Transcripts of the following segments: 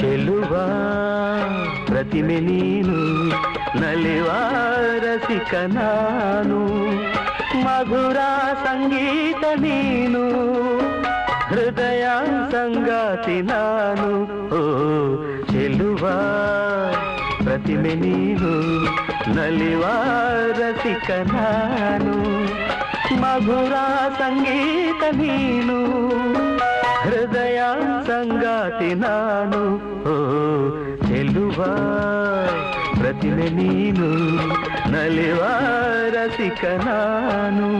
ಚೆಲುವ ಪ್ರತಿಮೆ ನೀನು, ನಲಿವ ರಸಿಕ ನಾನು, ಮಧುರ ಸಂಗೀತ ನೀನು, ಹೃದಯ ಸಂಗಾತಿ ನಾನು. ಓ ಚೆಲುವ ಪ್ರತಿಮೆ ನೀನು, ನಲಿವ ರಸಿಕ ನಾನು, ಮಧುರ ಸಂಗೀತ ನೀನು, ಹೃದಯ ಸಂಗಾತಿ ನಾನು. ಓ ಚೆಲುವ ಪ್ರತಿಮೆ ನೀನು, ನಲಿವ ರಸಿಕ ನಾನು.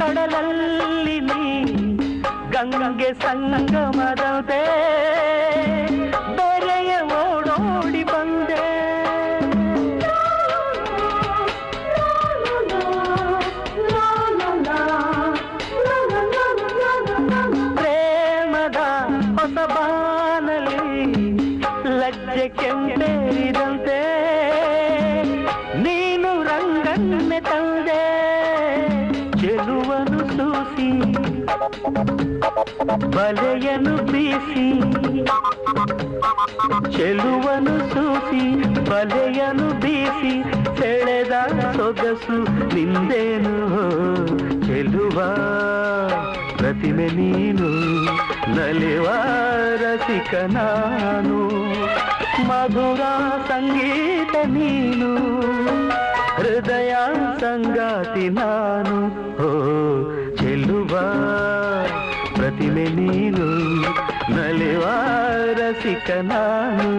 ಕಡಲಲ್ಲಿ ನೀ ಗಂಗೆ ಸಂಗಮದಂತೆ ಬೆರೆಯ ಓಡೋಡಿ ಬಂದೆ, ಪ್ರೇಮದ ಹೊಸ ಬಾನಲಿ ಲಜ್ಜೆ ಕೆಂಪೇರಿದಂತೆ ನೀನು ರಂಗನ್ನೆ ತಂದೆ, ಚೆಲುವನು ಸೂಸಿ ಬಲೆಯನು ಬೀಸಿ, ಚೆಲುವನು ಸೂಸಿ ಬಲೆಯನು ಬೀಸಿ, ಸೆಳೆದ ಸೊಗಸು ನಿಂದೇನು. ಚೆಲುವ ಪ್ರತಿಮೆ ನೀನು, ನಲಿವ ರಸಿಕ ನಾನು, ಮಧುರ ಸಂಗೀತ ನೀನು, ಹೃದಯ ಸಂಗಾತಿ ನಾನು. ಓ ಚೆಲುವ ಪ್ರತಿಮೆ ನೀನು, ನಲಿವ ರಸಿಕ ನಾನು.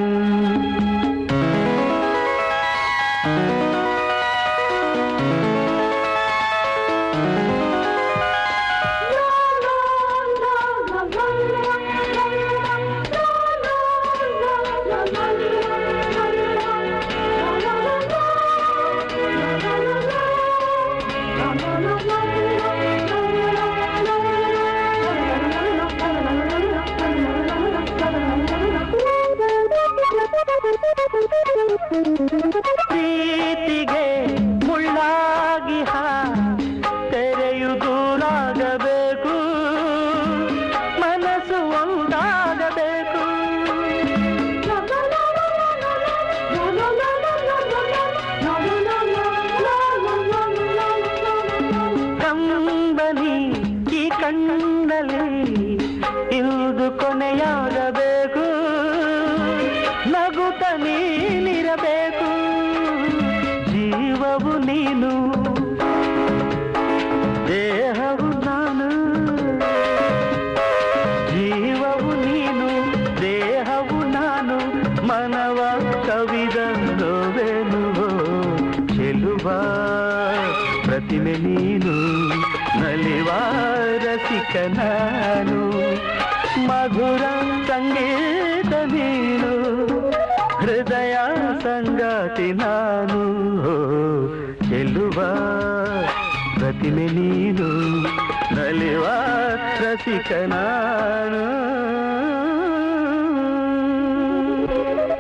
ಪ್ರೀತಿಗೆ ಮುಳ್ಳಾಗಿ ತೆರೆಯುವುದಾಗಬೇಕು, ಮನಸ್ಸು ಒಂದಾಗಬೇಕು, ಕಂಬನಿ ಈ ಕಣ್ಣಲ್ಲಿ ಇಳಿದು ಕೊನೆಯಾಗಬೇಕು, ನಗುತ್ತ ನೀನಿರಬೇಕು, ಜೀವವು ನೀನು ದೇಹವು ನಾನು, ಜೀವವು ನೀನು ದೇಹವು ನಾನು, ಮನವ ಕವಿದಲ್ಲೋವೇನು. ಚೆಲುವ ಪ್ರತಿಮೆ ನೀನು, ನಲಿವ ರಸಿಕ ನಾನು, ಮಧುರ ಸಂಗೀತ ನೀನು, ಹೃದಯ ಸಂಗಾತಿ ನಾನು. ಚೆಲುವ ಪ್ರತಿಮೆ ನೀನು, ನಲಿವ ರಸಿಕ ನಾನು.